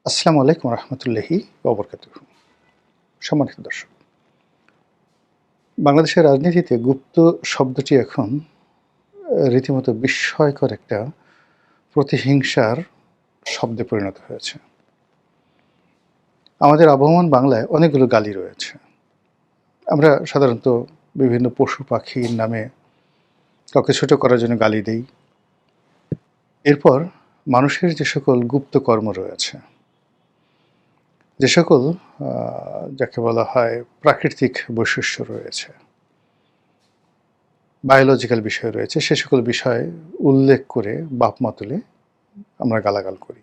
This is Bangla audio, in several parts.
আসসালামু আলাইকুম রহমতুল্লাহি ওবরকাতুহু। সম্মানিত দর্শক, বাংলাদেশের রাজনীতিতে গুপ্ত শব্দটি এখন রীতিমতো বিস্ময়কর একটা প্রতিহিংসার শব্দে পরিণত হয়েছে। আমাদের আবহমান বাংলায় অনেকগুলো গালি রয়েছে। আমরা সাধারণত বিভিন্ন পশু পাখির নামে কাউকে ছোট করার জন্য গালি দেই। এরপর মানুষের যে সকল গুপ্ত কর্ম রয়েছে, যে সকল যাকে বলা হয় প্রাকৃতিক বৈশিষ্ট্য রয়েছে, বায়োলজিক্যাল বিষয় রয়েছে, সে সকল বিষয় উল্লেখ করে বাপ-মা তুলে আমরা গালাগাল করি।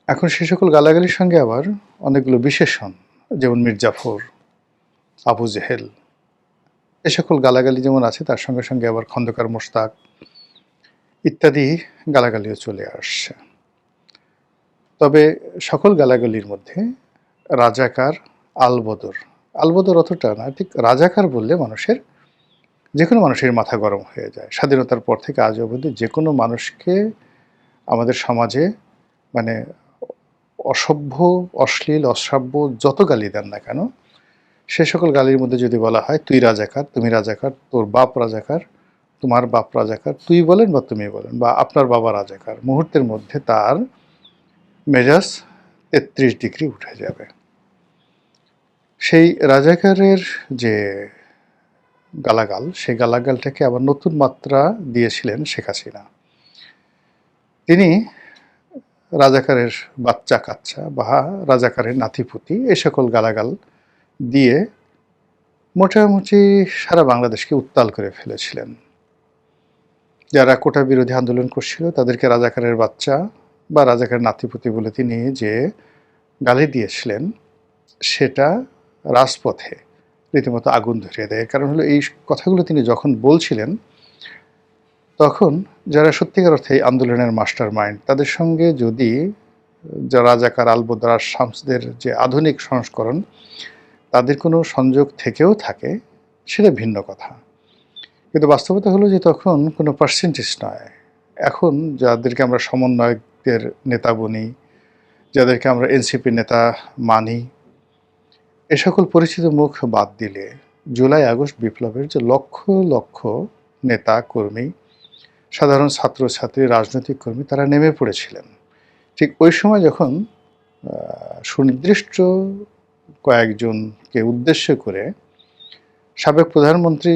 এখন সে সকল গালাগালির সঙ্গে আবার অনেকগুলো বিশেষণ, যেমন মির্জাফর, আবু জেহেল, এ সকল গালাগালি যেমন আছে, তার সঙ্গে সঙ্গে আবার খন্দকার মোশতাক ইত্যাদি গালাগালিও চলে আসছে। তবে সকল গালাগালির মধ্যে রাজাকার, আলবদর, আলবদর অতটা না, ঠিক রাজাকার বললে যে কোনো মানুষের মাথা গরম হয়ে যায়। স্বাধীনতার পর থেকে আজ অবধি যে কোনো মানুষকে আমাদের সমাজে মানে অসভ্য, অশ্লীল, অশ্রাব্য যত গালি দেন না কেন, সে সকল গালির মধ্যে যদি বলা হয় তুই রাজাকার, তুমি রাজাকার, তোর বাপ রাজাকার, তোমার বাপ রাজাকার, তুই বলেন বা তুমি বলেন, বা আপনার বাবা রাজাকার, মুহূর্তের মধ্যে তার মেজাজ ৩৩ ডিগ্রি উঠে যাবে। সেই রাজাকারের যে গালাগাল, সেই গালাগালটাকে আবার নতুন মাত্রা দিয়েছিলেন শেখ হাসিনা। তিনি রাজাকারের বাচ্চা কাচ্চা বা রাজাকারের নাতিপুতি এ সকল গালাগাল দিয়ে মোটামুটি সারা বাংলাদেশকে উত্তাল করে ফেলেছিলেন। যারা কোটা বিরোধী আন্দোলন করছিল তাদেরকে রাজাকারের বাচ্চা বা রাজাকারের নাতিপুতি বলে তিনি যে গালি দিয়েছিলেন, সেটা রাজপথে রীতিমতো আগুন ধরিয়ে দেয়। কারণ হলো এই কথাগুলো তিনি যখন বলছিলেন, তখন যারা সত্যিকার অর্থে এই আন্দোলনের মাস্টার মাইন্ড, তাদের সঙ্গে যদি রাজাকার, আলবদর আর শামসদের যে আধুনিক সংস্করণ, তাদের কোনো সংযোগ থেকেও থাকে, সেটা ভিন্ন কথা। কিন্তু বাস্তবতা হলো যে তখন কোনো পার্সেন্টেজ নয়। এখন যাদেরকে আমরা সমন্বয়কদের নেতা বলি, যাদেরকে আমরা এনসিপি নেতা মানি, এ সকল পরিচিত মুখ বাদ দিলে জুলাই আগস্ট বিপ্লবের যে লক্ষ লক্ষ নেতা কর্মী, সাধারণ ছাত্রছাত্রী, রাজনৈতিক কর্মী, তারা নেমে পড়েছিলেন। ঠিক ওই সময় যখন সুনির্দিষ্ট কয়েকজনকে উদ্দেশ্য করে সাবেক প্রধানমন্ত্রী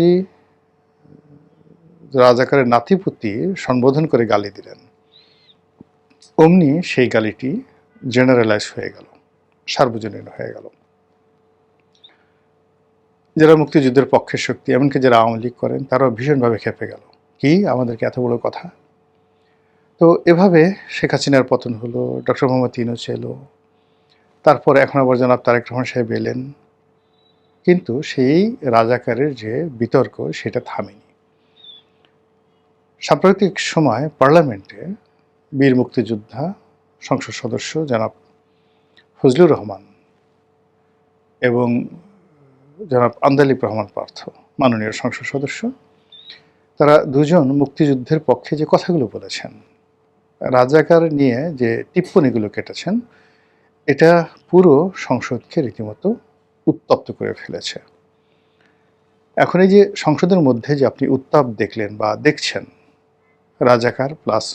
রাজাকারের নাতিপুতি সম্বোধন করে গালি দিলেন, অমনি সেই গালিটি জেনারেলাইজ হয়ে গেল, সার্বজনীন হয়ে গেল। যারা মুক্তিযুদ্ধের পক্ষের শক্তি, এমনকি যারা আওয়ামী লীগ করেন, তারাও ভীষণভাবে খেপে গেল, কি আমাদেরকে এত বড় কথা। তো এভাবে শেখ হাসিনার পতন হলো, ডক্টর মোহাম্মদ ইউনূস এলো, তারপরে এখন আবার জনাব তারেক রহমান সাহেব এলেন, কিন্তু সেই রাজাকারের যে বিতর্ক, সেটা থামেনি। সাম্প্রতিক সময় পার্লামেন্টে বীর মুক্তিযোদ্ধা সংসদ সদস্য জনাব ফজলুর রহমান এবং জনাব আন্দালিব রহমান পার্থ, মাননীয় সংসদ সদস্য, তারা দুজন মুক্তিযুদ্ধের পক্ষে যে কথাগুলো বলেছেন, রাজাকার নিয়ে যে টিপ্পণীগুলো কেটেছেন, এটা পুরো সংসদকে রীতিমতো উত্তপ্ত করে ফেলেছে। এখন এই যে সংসদের মধ্যে যে আপনি উত্তাপ দেখলেন বা দেখছেন, রাজাকার প্লাস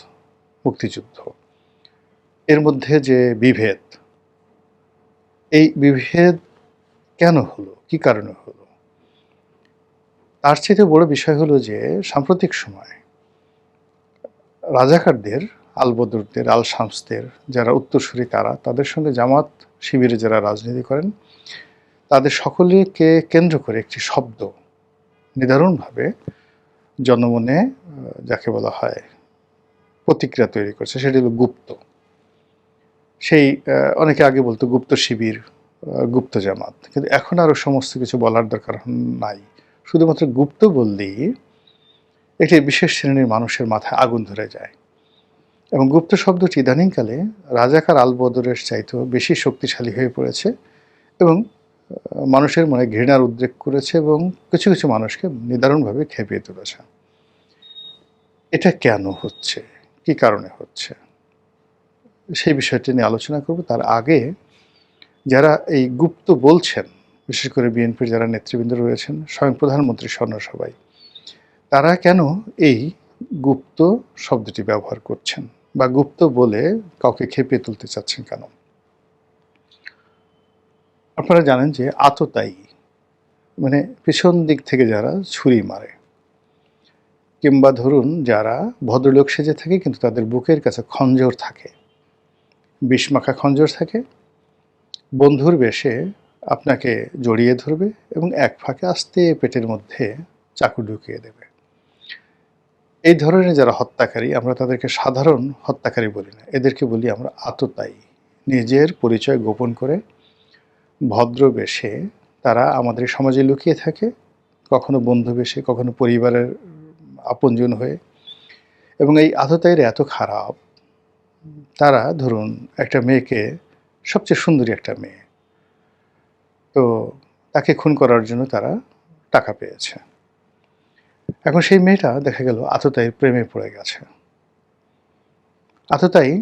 মুক্তিযুদ্ধ, এর মধ্যে যে বিভেদ, এই বিভেদ কেন হলো, কি কারণে হলো? তার চেয়ে বড় বিষয় হলো যে সাম্প্রতিক সময় রাজাকারদের, আলবদরদের, আল শামসদের যারা উত্তরসূরি, তাদের সঙ্গে জামাত শিবিরে যারা রাজনীতি করেন, তাদের সকলকে কেন্দ্র করে একটি শব্দ নিদারুণভাবে জনমনে যাকে বলা হয় প্রতিক্রিয়া তৈরি করছে, সেটি হলো গুপ্ত। সেই অনেকে আগে বলতো গুপ্ত শিবির, গুপ্ত জামাত, কিন্তু এখন আরও সমস্ত কিছু বলার দরকার নাই। শুধুমাত্র গুপ্ত বললেই একটি বিশেষ শ্রেণীর মানুষের মাথায় আগুন ধরে যায়। এবং গুপ্ত শব্দটি ইদানিংকালে রাজাকার, আলবদরের চাইতেও বেশি শক্তিশালী হয়ে পড়েছে এবং মানুষের মনে ঘৃণার উদ্রেক করেছে এবং কিছু কিছু মানুষকে নিদারুণভাবে খেপিয়ে তুলেছে। এটা কেন হচ্ছে, কি কারণে হচ্ছে? সেই বিষয়টি নিয়ে আলোচনা করব। তার আগে যারা এই গুপ্ত বলছেন, বিশেষ করে বিএনপির যারা নেতৃবৃন্দ রয়েছেন, স্বয়ং প্রধানমন্ত্রী সহ সবাই, তারা কেন এই গুপ্ত শব্দটি ব্যবহার করছেন বা গুপ্ত বলে কাউকে খেপিয়ে তুলতে চাচ্ছেন কেন? আপনারা জানেন যে আততায়ী মানে পিছন দিক থেকে যারা ছুরি মারে, কিংবা ধরুন যারা ভদ্রলোক সেজে থাকে কিন্তু তাদের বুকের কাছে খঞ্জর থাকে, বিষমাখা খঞ্জর থাকে, বন্ধুর বেশে আপনাকে জড়িয়ে ধরবে এবং এক ফাঁকে আস্তে পেটের মধ্যে চাকু ঢুকিয়ে দেবে। এই ধরনের যারা হত্যাকারী, আমরা তাদেরকে সাধারণ হত্যাকারী বলি না, এদেরকে বলি আমরা আততায়ী। নিজের পরিচয় গোপন করে ভদ্র বেশে তারা আমাদের সমাজে লুকিয়ে থাকে, কখনো বন্ধু বেশে, কখনো পরিবারের আপনজন হয়ে। এবং এই আততায়ীরা এত খারাপ, তারা ধরুন একটা মেয়েকে, সবচেয়ে সুন্দরী একটা মেয়ে, তো তাকে খুন করার জন্য তারা টাকা পেয়েছে। এখন সেই মেয়েটা দেখা গেল আততায়ীর প্রেমে পড়ে গেছে। আততায়ী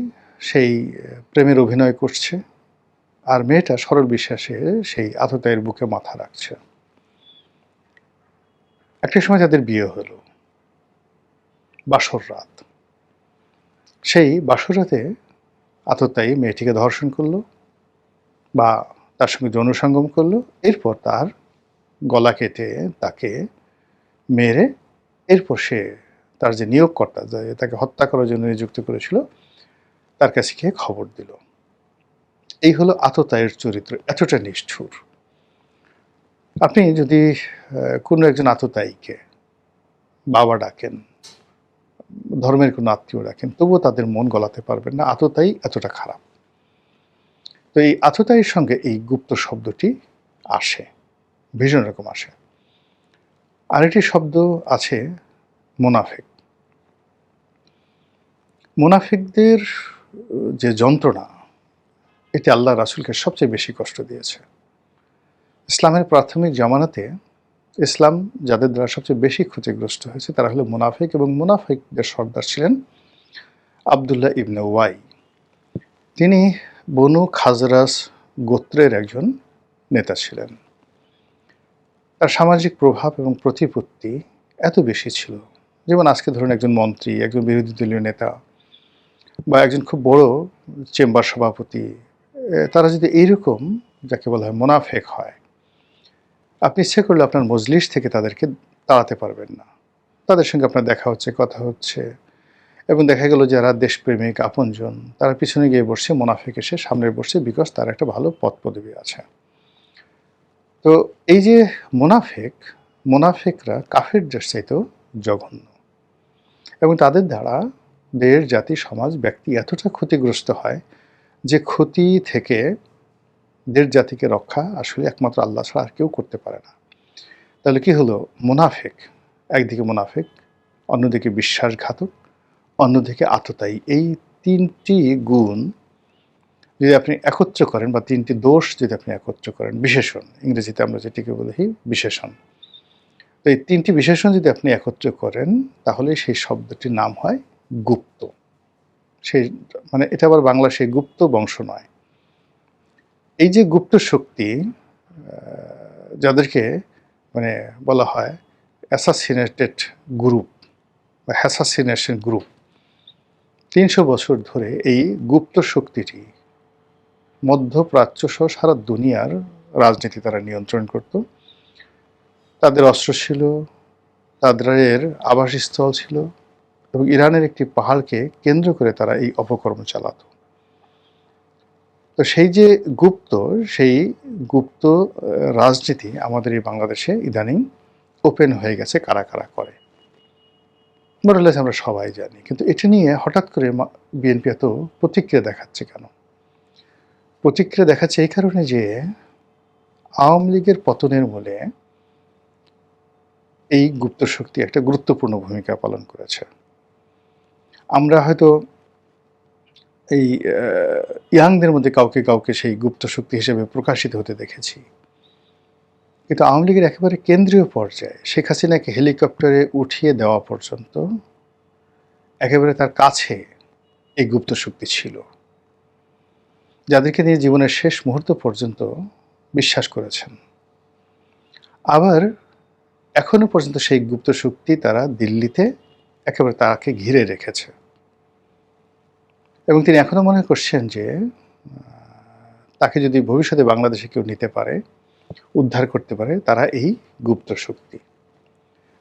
সেই প্রেমের অভিনয় করছে, আর মেয়েটা সরল বিশ্বাসে সেই আততায়ীর বুকে মাথা রাখছে। একটা সময় তাদের বিয়ে হলো, বাসর রাত। সেই বাসর রাতে আততায়ী মেয়েটিকে ধর্ষণ করলো বা তার সঙ্গে যৌন সঙ্গম করলো, এরপর তার গলা কেটে তাকে মেরে, এরপর সে তার যে নিয়োগকর্তা, তাকে হত্যা করার জন্য নিযুক্ত করেছিল, তার কাছে গিয়ে খবর দিল। এই হলো আততায়ীর চরিত্র, এতটা নিষ্ঠুর। আপনি যদি কোনো একজন আততায়ীকে বাবা ডাকেন, ধর্মের কোনো আত্মীয় ডাকেন, তবুও তাদের মন গলাতে পারবেন না, আততায়ী এতটা খারাপ। তো এই আততায়ীর সঙ্গে এই গুপ্ত শব্দটি আসে, ভীষণ রকম আসে। আরেকটি শব্দ আছে মুনাফিক। মুনাফিকদের যে যন্ত্রণা, এটি আল্লাহ রাসূলকে সবচেয়ে বেশি কষ্ট দিয়েছে। ইসলামের প্রাথমিক জামানাতে ইসলাম যাদের দ্বারা সবচেয়ে বেশি ক্ষতিগ্রস্ত হয়েছে তারা হলো মুনাফিক, এবং মুনাফিকদের সর্দার ছিলেন আবদুল্লাহ ইবনে ওয়াই। তিনি বনু খাজরাজ গোত্রের একজন নেতা ছিলেন। তার সামাজিক প্রভাব এবং প্রতিপত্তি এত বেশি ছিল, যেমন আজকে ধরুন একজন মন্ত্রী, একজন বিরোধী দলীয় নেতা বা একজন খুব বড় চেম্বার সভাপতি, তারা যদি এইরকম যাকে বলা হয় মুনাফেক হয়, আপনি ইচ্ছে করলে আপনার মজলিস থেকে তাদেরকে তাড়াতে পারবেন না। তাদের সঙ্গে আপনার দেখা হচ্ছে, কথা হচ্ছে, এবং দেখা গেল যারা দেশপ্রেমিক আপনজন তারা পিছনে গিয়ে বসছে, মুনাফেক এসে সামনে বসছে, বিকজ তার একটা ভালো পদ পদবি আছে। তো এই যে মুনাফেকরা কাফেরদের চাইতেও জঘন্য, এবং তাদের দ্বারা দেশ, জাতি, সমাজ, ব্যক্তি এতটা ক্ষতিগ্রস্ত হয় যে ক্ষতি থেকে দেশ জাতিকে রক্ষা আসলে একমাত্র আল্লাহ ছাড়া আর কেউ করতে পারে না। তাহলে কি হলো? মুনাফেক, একদিকে মুনাফেক, অন্যদিকে বিশ্বাসঘাতক, অন্যদিকে আততায়ী। এই তিনটি গুণ যদি আপনি একত্র করেন, বা তিনটি দোষ যদি আপনি একত্র করেন, বিশেষণ, ইংরেজিতে আমরা যেটিকে বলি বিশেষণ, তো এই তিনটি বিশেষণ যদি আপনি একত্র করেন, তাহলে সেই শব্দটির নাম হয় গুপ্ত। সেই মানে এটা আবার বাংলা সেই গুপ্ত বংশ নয়। এই যে গুপ্ত শক্তি, যাদেরকে মানে বলা হয় অ্যাসাসিনেটেড গ্রুপ বা অ্যাসাসিনেশন গ্রুপ, ৩০০ বছর ধরে এই গুপ্ত শক্তিটি মধ্যপ্রাচ্য সহ সারা দুনিয়ার রাজনীতি তারা নিয়ন্ত্রণ করত। তাদের অস্ত্র ছিল, তাদের আবাসস্থল ছিল, এবং ইরানের একটি পাহাড়কে কেন্দ্র করে তারা এই অপকর্ম চালাত। তো সেই যে সেই গুপ্ত রাজনীতি আমাদের এই বাংলাদেশে ইদানিং ওপেন হয়ে গেছে, কারা কারা করে মোরালেস আমরা সবাই জানি। কিন্তু এটা নিয়ে হঠাৎ করে বিএনপি এত প্রতিক্রিয়া দেখাচ্ছে কেন? প্রতিক্রিয়া দেখাচ্ছে এই কারণে যে আওয়ামী লীগের পতনের মূলে এই গুপ্ত শক্তি একটা গুরুত্বপূর্ণ ভূমিকা পালন করেছে। আমরা হয়তো এই ইয়াংদের মধ্যে কাউকে কাউকে সেই গুপ্ত শক্তি হিসেবে প্রকাশিত হতে দেখেছি, কিন্তু আওয়ামী লীগের একেবারে কেন্দ্রীয় পর্যায়ে শেখ হাসিনাকে হেলিকপ্টারে উঠিয়ে দেওয়া পর্যন্ত একেবারে তার কাছে এই গুপ্ত শক্তি ছিল। যাদেরকে তিনি জীবনের শেষ মুহূর্ত পর্যন্ত বিশ্বাস করেছেন। আবার এখনো পর্যন্ত সেই গুপ্ত শক্তি তারা দিল্লিতে একেবারে তাকে ঘিরে রেখেছে এবং তিনি এখনো মনে করছেন যে তাকে যদি ভবিষ্যতে বাংলাদেশে কেউ নিতে পারে, উদ্ধার করতে পারে, তারা এই গুপ্ত শক্তি।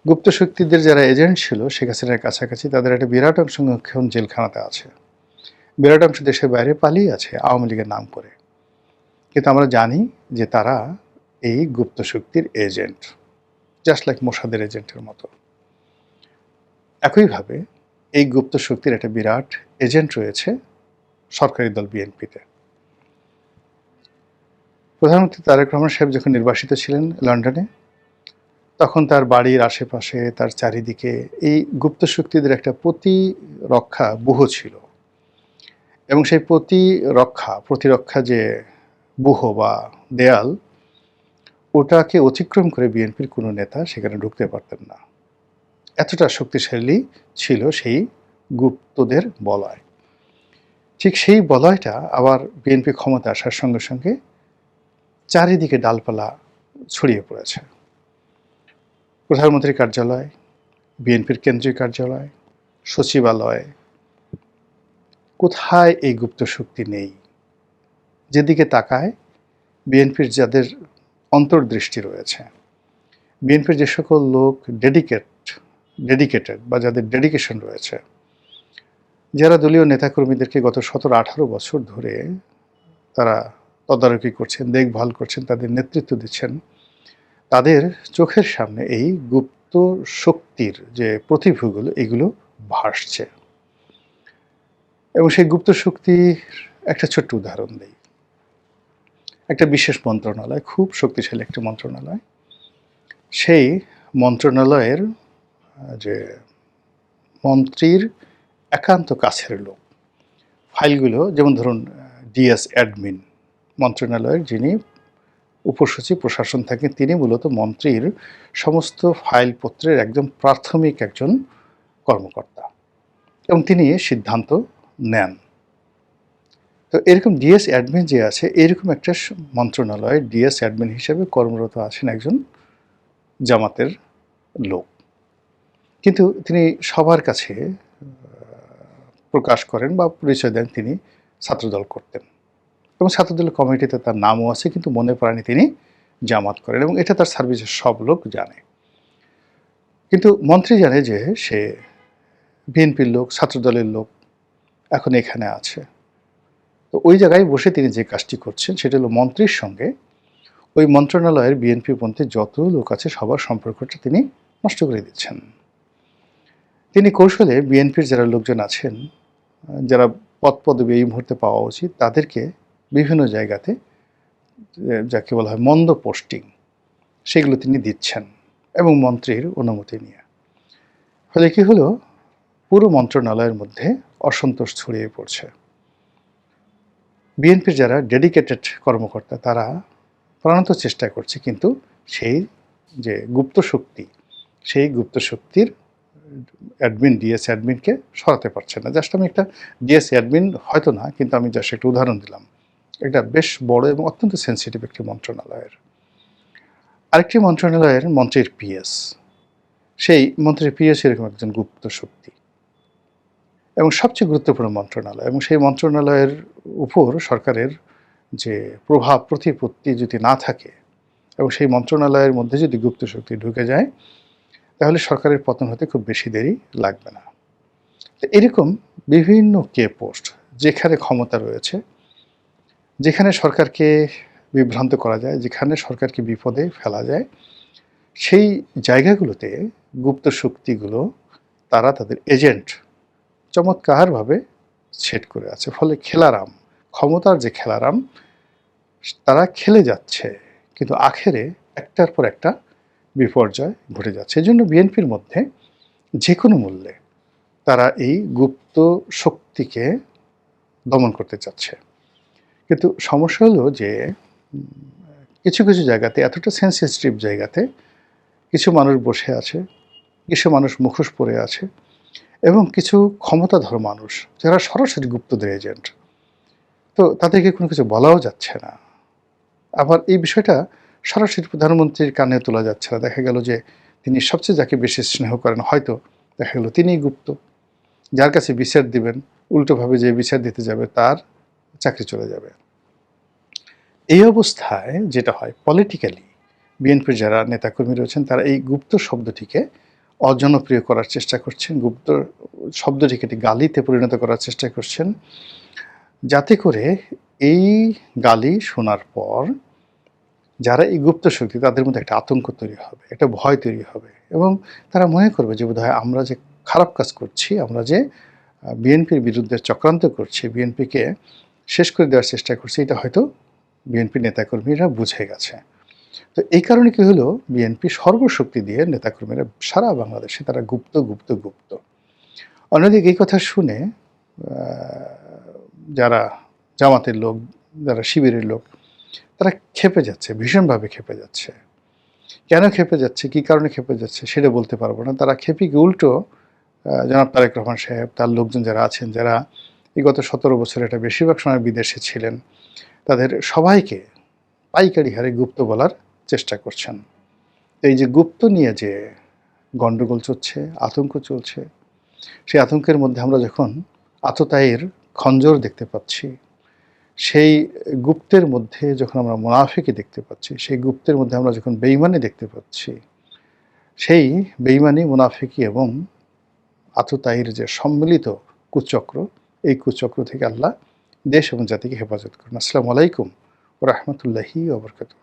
গুপ্ত শক্তিদের যারা এজেন্ট ছিল শেখ হাসিনার কাছাকাছি, তাদের একটা বিরাট অংশ এখন জেলখানাতে আছে, বিরাট অংশ দেশের বাইরে পালিয়ে আছে আওয়ামী লীগের নাম করে। কিন্তু আমরা জানি যে তারা এই গুপ্ত শক্তির এজেন্ট, জাস্ট লাইক মোসাদের এজেন্টের মতো। একইভাবে এই গুপ্ত শক্তির একটা বিরাট এজেন্ট রয়েছে সরকারি দল বিএনপিতে। প্রধানমন্ত্রী তারেক রহমান সাহেব যখন নির্বাসিত ছিলেন লন্ডনে, তখন তার বাড়ির আশেপাশে, তার চারিদিকে এই গুপ্ত শক্তিদের একটা প্রতিরক্ষা ব্যূহ ছিল এবং সেই প্রতিরক্ষা যে ব্যূহ বা দেয়াল, ওটাকে অতিক্রম করে বিএনপির কোনো নেতা সেখানে ঢুকতে পারতেন না। এতটা শক্তিশালী ছিল সেই গুপ্তদের বলয়। ঠিক সেই বলয়টা আবার বিএনপি ক্ষমতা আসার সঙ্গে সঙ্গে চারিদিকে ডালপালা ছড়িয়ে পড়েছে। প্রধানমন্ত্রীর কার্যালয়, বিএনপির কেন্দ্রীয় কার্যালয়, সচিবালয়, কোথায় এই গুপ্ত শক্তি নেই? যেদিকে তাকায় বিএনপির যাদের অন্তর্দৃষ্টি রয়েছে, বিএনপির যে সকল লোক ডেডিকেটেড বা যাদের ডেডিকেশন রয়েছে, যারা দলীয় নেতাকর্মীদেরকে গত 17-18 বছর ধরে তারা তদারকি করছেন, দেখভাল করছেন, তাদের নেতৃত্ব দিচ্ছেন, তাদের চোখের সামনে এই গুপ্ত শক্তির যে প্রতিভূগুলো, এগুলো ভাসছে। এবং সেই গুপ্ত শক্তির একটা ছোট্ট উদাহরণ দেই। একটা বিশেষ মন্ত্রণালয়, খুব শক্তিশালী একটা মন্ত্রণালয়, সেই মন্ত্রণালয়ের যে মন্ত্রীর একান্ত কাছের লোক, ফাইলগুলো, যেমন ধরুন ডিএস অ্যাডমিন, মন্ত্রণালয়ের যিনি উপসচিব প্রশাসন থাকেন, তিনি মূলত মন্ত্রীর সমস্ত ফাইলপত্রের একদম প্রাথমিক একজন কর্মকর্তা এবং তিনি সিদ্ধান্ত নেন। তো এরকম ডিএস অ্যাডমিন যে আছে, এরকম একটা মন্ত্রণালয়ে ডিএস অ্যাডমিন হিসেবে কর্মরত আছেন একজন জামাতের লোক। কিন্তু তিনি সবার কাছে প্রকাশ করেন বা পরিচয় দেন তিনি ছাত্রদল করতেন এবং ছাত্রদলের কমিটিতে তার নামও আছে, কিন্তু মনে প্রাণে তিনি জামাত করেন এবং এটা তার সার্ভিসের সব লোক জানে। কিন্তু মন্ত্রী জানে যে সে বিএনপির লোক, ছাত্রদলের লোক, এখন এখানে আছে। তো ওই জায়গায় বসে তিনি যে কাজটি করছেন সেটা হলো মন্ত্রীর সঙ্গে ওই মন্ত্রণালয়ের বিএনপিপন্থী যত লোক আছে সবার সম্পর্কটা তিনি নষ্ট করে দিচ্ছেন। তিনি কৌশলে বিএনপির যারা লোকজন আছেন, যারা পদপদবি এই মুহূর্তে পাওয়া উচিত, তাদেরকে বিভিন্ন জায়গাতে, যাকে বলা হয় মন্দ পোস্টিং, সেগুলো তিনি দিচ্ছেন এবং মন্ত্রীর অনুমতি নিয়ে। ফলে কি হলো, পুরো মন্ত্রণালয়ের মধ্যে অসন্তোষ ছড়িয়ে পড়ছে। বিএনপির যারা ডেডিকেটেড কর্মকর্তা, তারা প্রাণান্ত চেষ্টা করছে, কিন্তু সেই যে গুপ্ত শক্তি, সেই গুপ্ত শক্তির অ্যাডমিন, ডিএস অ্যাডমিনকে সরাতে পারছে না। জাস্ট আমি একটা ডিএস অ্যাডমিন হয়তো না, কিন্তু আমি জাস্ট একটা উদাহরণ দিলাম। এটা বেশ বড় এবং অত্যন্ত সেন্সিটিভ একটি মন্ত্রণালয়ের। আরেকটি মন্ত্রণালয়ের মন্ত্রীর পিএস, সেই মন্ত্রীর পিএস এরকম একজন গুপ্ত শক্তি এবং সবচেয়ে গুরুত্বপূর্ণ মন্ত্রণালয়, এবং সেই মন্ত্রণালয়ের উপর সরকারের যে প্রভাব প্রতিপত্তি যদি না থাকে এবং সেই মন্ত্রণালয়ের মধ্যে যদি গুপ্ত শক্তি ঢুকে যায়, তাহলে সরকারের পতন হতে খুব বেশি দেরি লাগবে না। তো এরকম বিভিন্ন পোস্ট, যেখানে ক্ষমতা রয়েছে, যেখানে সরকারকে বিভ্রান্ত করা যায়, যেখানে সরকারকে বিপদে ফেলা যায়, সেই জায়গাগুলোতে গুপ্ত শক্তিগুলো তারা তাদের এজেন্ট চমৎকারভাবে সেট করে আছে। ফলে খেলারাম, ক্ষমতার যে খেলারাম, তারা খেলে যাচ্ছে, কিন্তু আখেরে একটার পর একটা বিপর্যয় ঘটে যাচ্ছে। এই জন্য বিএনপির মধ্যে যে কোনো মূল্যে তারা এই গুপ্ত শক্তিকে দমন করতে চাচ্ছে। কিন্তু সমস্যা হলো যে কিছু কিছু জায়গাতে, এতটা সেন্সিটিভ জায়গাতে, কিছু মানুষ বসে আছে, কিছু মানুষ মুখোশ পরে আছে এবং কিছু ক্ষমতাধর মানুষ যারা সরাসরি গুপ্তদের এজেন্ট, তো তাদেরকে কোনো কিছু বলাও যাচ্ছে না। আবার এই বিষয়টা সরাসরি প্রধানমন্ত্রীর কানে তোলা যাচ্ছে না। দেখা গেল যে তিনি সবচেয়ে যাকে বেশি স্নেহ করেন, হয়তো দেখা গেল তিনিই গুপ্ত। যার কাছে বিচার দিবেন, উল্টোভাবে যে বিচার দিতে যাবে তার চাকরি চলে যাবে। এই অবস্থায় যেটা হয়, পলিটিক্যালি বিএনপির যারা নেতাকর্মী রয়েছেন তারা এই গুপ্ত শব্দটিকে অজনপ্রিয় করার চেষ্টা করছেন, গুপ্ত শব্দটিকে একটি গালিতে পরিণত করার চেষ্টা করছেন, যাতে করে এই গালি শোনার পর যারা এই গুপ্ত শক্তি তাদের মধ্যে একটা আতঙ্ক তৈরি হবে, একটা ভয় তৈরি হবে, এবং তারা মনে করবে যে বোধহয় আমরা যে খারাপ কাজ করছি, আমরা যে বিএনপির বিরুদ্ধে চক্রান্ত করছি, বিএনপিকে শেষ করে দেওয়ার চেষ্টা করছি, এটা হয়তো বিএনপির নেতাকর্মীরা বুঝে গেছে। তো এই কারণে কি হলো, বিএনপি সর্বশক্তি দিয়ে নেতাকর্মীরা সারা বাংলাদেশে তারা গুপ্ত গুপ্ত গুপ্ত। অন্যদিকে এই কথা শুনে যারা জামাতের লোক, যারা শিবিরের লোক, তারা ক্ষেপে যাচ্ছে, ভীষণভাবে ক্ষেপে যাচ্ছে। কেন ক্ষেপে যাচ্ছে, কী কারণে ক্ষেপে যাচ্ছে সেটা বলতে পারবো না। তারা ক্ষেপে গিয়ে উল্টো জনাব তারেক রহমান সাহেব, তার লোকজন যারা আছেন, যারা বিগত 17 বছর এটা বেশিরভাগ সময় বিদেশে ছিলেন, তাদের সবাইকে পাইকারি হারে গুপ্ত বলার চেষ্টা করছেন। এই যে গুপ্ত নিয়ে যে গণ্ডগোল চলছে, আতঙ্ক চলছে, সেই আতঙ্কের মধ্যে আমরা যখন আততায়ীর খঞ্জর দেখতে পাচ্ছি, সেই গুপ্তের মধ্যে যখন আমরা মুনাফিকি দেখতে পাচ্ছি, সেই গুপ্তের মধ্যে আমরা যখন বেঈমানি দেখতে পাচ্ছি, সেই বেঈমানি, মুনাফিকি এবং আততায়ীর যে সম্মিলিত কুচক্র, এই কুচক্র থেকে আল্লাহ দেশ এবং জাতিকে হেফাজত করুন। আসসালামু আলাইকুম ওয়া রাহমাতুল্লাহি ওয়া বারাকাতুহু।